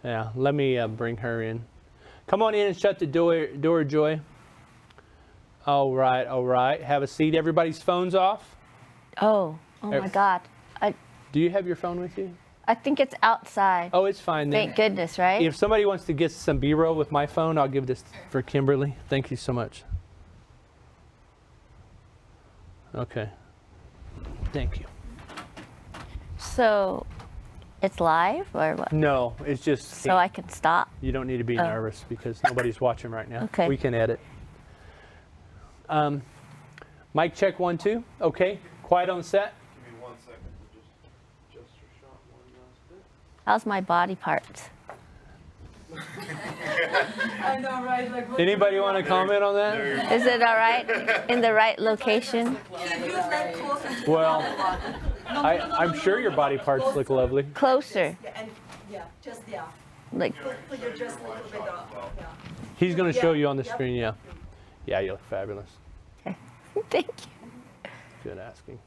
Yeah, let me bring her in. Come on in and shut the door, Joy. All right. Have a seat. Everybody's phones off? Oh my God. Do you have your phone with you? I think it's outside. Oh, it's fine then. Thank goodness, right? If somebody wants to get some B-roll with my phone, I'll give this for Kimberly. Thank you so much. Okay. Thank you. So, it's live or what? No, it's just... So I can stop? You don't need to be nervous because nobody's watching right now. Okay. We can edit. Mic check 1, 2. Okay. Quiet on set. Give me 1 second to just your shot one last bit. How's my body parts? I know, right? Like, Anybody want to comment on that? Is it all right? In the right location? Well, I'm sure your body parts look lovely. Closer. Yeah, and just there. Like, Put your just a little bit up. Yeah. He's going to show you on the screen, yeah. Yeah, you look fabulous. okay. Thank you. Good asking.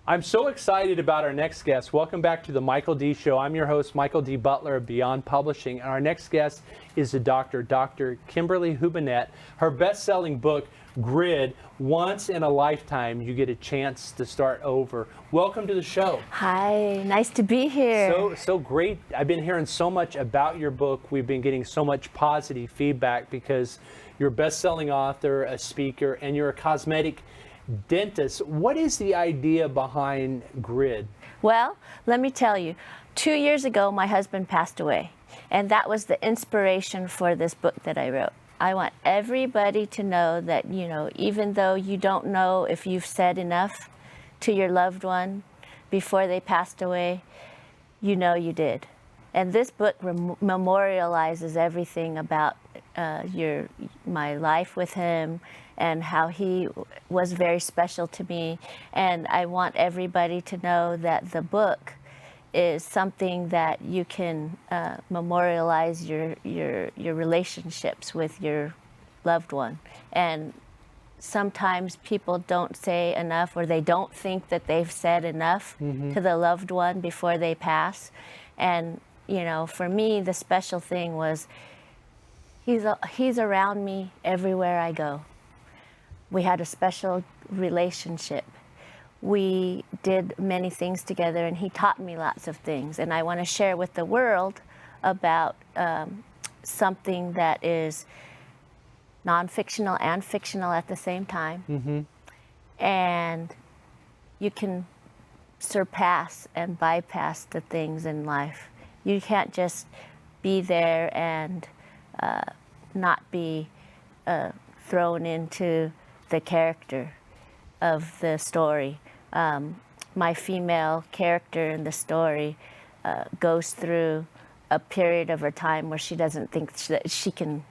I'm so excited about our next guest. Welcome back to the Michael D. Show. I'm your host, Michael D. Butler of Beyond Publishing. And our next guest is the Dr. Kimberly Hubenette. Her best-selling book, Grid, Once in a Lifetime, you get a chance to start over. Welcome to the show. Hi, nice to be here. So great. I've been hearing so much about your book. We've been getting so much positive feedback because you're a best-selling author, a speaker, and you're a cosmetic dentist. What is the idea behind Grid? Well, let me tell you, 2 years ago, my husband passed away, and that was the inspiration for this book that I wrote. I want everybody to know that, even though you don't know if you've said enough to your loved one before they passed away, you know you did. And this book memorializes everything about my life with him and how he was very special to me. And I want everybody to know that the book is something that you can memorialize your relationships with your loved one. And sometimes people don't say enough, or they don't think that they've said enough to the loved one before they pass. And for me, the special thing was he's around me everywhere I go. We had a special relationship. We did many things together, and he taught me lots of things. And I want to share with the world about something that is non-fictional and fictional at the same time. And you can surpass and bypass the things in life. You can't just be there and not be thrown into the character of the story. My female character in the story goes through a period of her time where she doesn't think that she can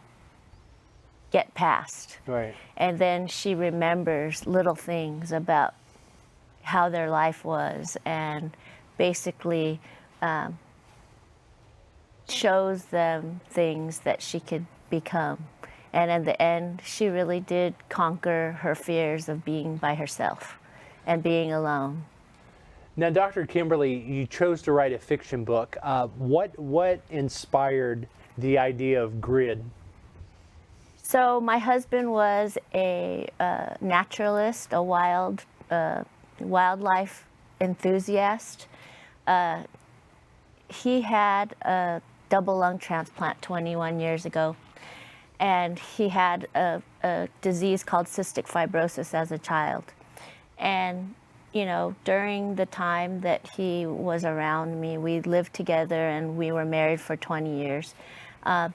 get past. Right. And then she remembers little things about how their life was, and basically shows them things that she could become. And in the end, she really did conquer her fears of being by herself and being alone. Now, Dr. Kimberly, you chose to write a fiction book. What inspired the idea of Grid? So my husband was a naturalist, a wildlife enthusiast. He had a double lung transplant 21 years ago. And he had a disease called cystic fibrosis as a child. And, during the time that he was around me, we lived together and we were married for 20 years.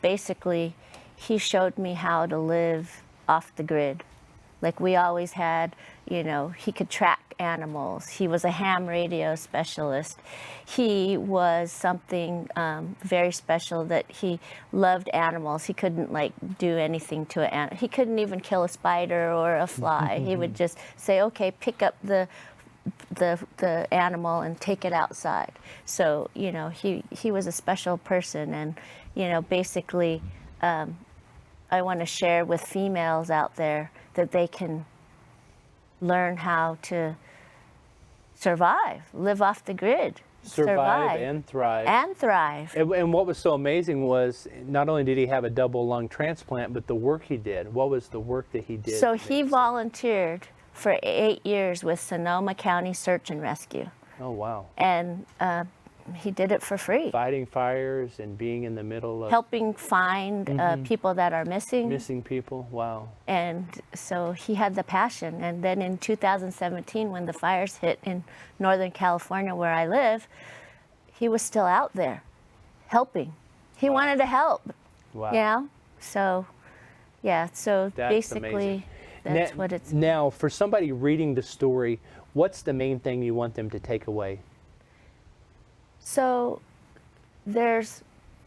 Basically, he showed me how to live off the grid. Like we always had, he could track animals. He was a ham radio specialist. He was something very special, that he loved animals. He couldn't do anything to an animal. He couldn't even kill a spider or a fly. He would just say, okay, pick up the animal and take it outside. So, he was a special person. And, basically, I want to share with females out there that they can learn how to survive, live off the grid, Survive and thrive. and thrive. And what was so amazing was not only did he have a double lung transplant, but the work he did. What was the work that he did? So he volunteered for 8 years with Sonoma County Search and Rescue, Oh, wow. and he did it for free, Fighting fires and being in the middle of helping find people that are missing people. Wow. And so he had the passion. And then in 2017, when the fires hit in Northern California where I live, he was still out there helping. He wanted to help, Wow. you know? So, yeah, so That's basically amazing. that's what it's. Now, for somebody reading the story, what's the main thing you want them to take away? So there's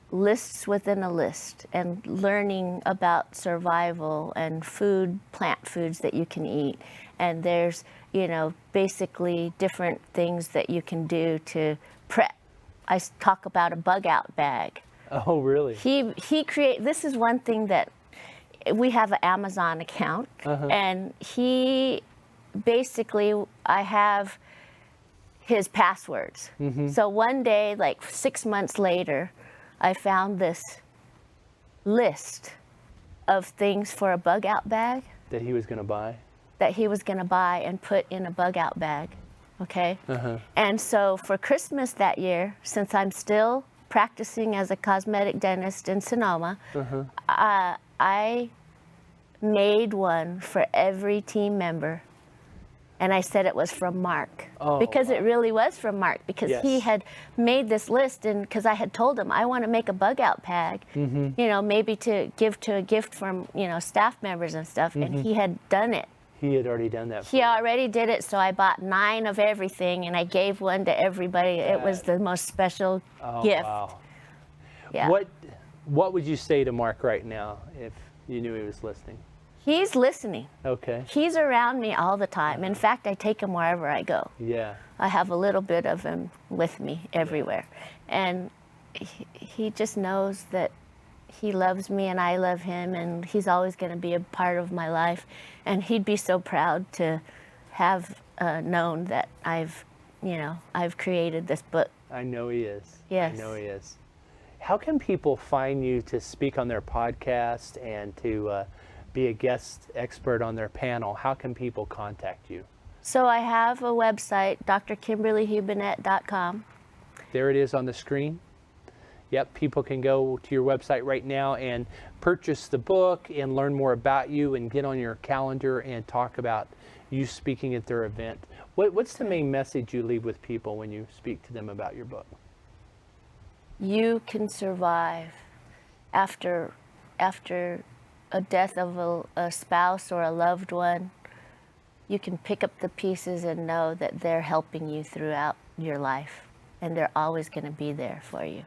lists within a list, and learning about survival and food, plant foods that you can eat. And there's, you know, basically different things that you can do to prep. I talk about a bug out bag. Oh, really? He create. This is one thing that we have an Amazon account, and he basically, I have his passwords. So one day, like 6 months later, I found this list of things for a bug out bag That he was going to buy? that he was going to buy and put in a bug out bag. Okay. And so for Christmas that year, since I'm still practicing as a cosmetic dentist in Sonoma, I made one for every team member. And I said it was from Mark, because it really was from Mark, because he Yes. had made this list, and because I had told him I want to make a bug out bag, you know, maybe to give to a gift from, you know, staff members and stuff, and he had done it. He had already done that. He already did it, so I bought 9 of everything, and I gave one to everybody. It was the most special gift. Wow. Yeah. What would you say to Mark right now if you knew he was listening? He's listening. Okay. He's around me all the time. In fact, I take him wherever I go. Yeah. I have a little bit of him with me everywhere. And he just knows that he loves me and I love him, and he's always going to be a part of my life. And he'd be so proud to have known that I've created this book. I know he is. Yes. I know he is. How can people find you to speak on their podcast and to be a guest expert on their panel? How can people contact you? So I have a website, drkimberlyhubenette.com. There it is on the screen. Yep, people can go to your website right now and purchase the book and learn more about you and get on your calendar and talk about you speaking at their event. What's the main message you leave with people when you speak to them about your book? You can survive after a death of a spouse or a loved one. You can pick up the pieces and know that they're helping you throughout your life, and they're always going to be there for you.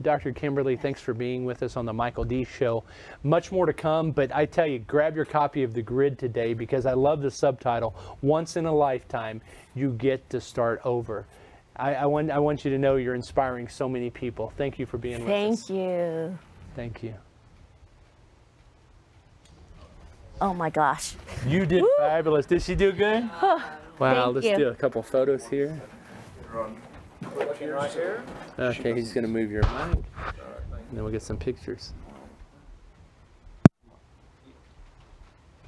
Dr. Kimberly, thanks for being with us on the Michael D. Show. Much more to come, but I tell you, grab your copy of The Grid today, because I love the subtitle, Once in a Lifetime, You Get to Start Over. I want you to know you're inspiring so many people. Thank you for being with us. Thank you. Thank you. Oh my gosh. You did fabulous. Did she do good? Wow, Thank let's you. do a couple photos here. Looking right here. Okay, he's going to move your mic, and then we'll get some pictures.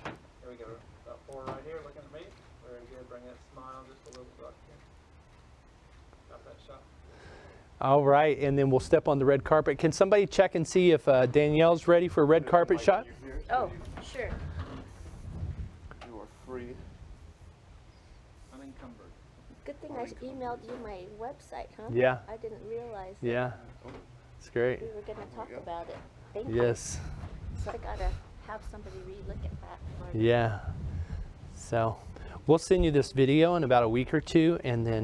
Here we go. About 4 right here, looking at me. Very good. Bring that smile just a little bit right here. Got that shot. All right, and then we'll step on the red carpet. Can somebody check and see if Danielle's ready for a red carpet shot? Oh, sure. You are free. Unencumbered. Good thing I emailed you my website, huh? Yeah. I didn't realize that Yeah, it's great. we were going to talk about it. Thank you. Yes, So I got to have somebody re-look at that for me. yeah. So we'll send you this video in about a week or two, and then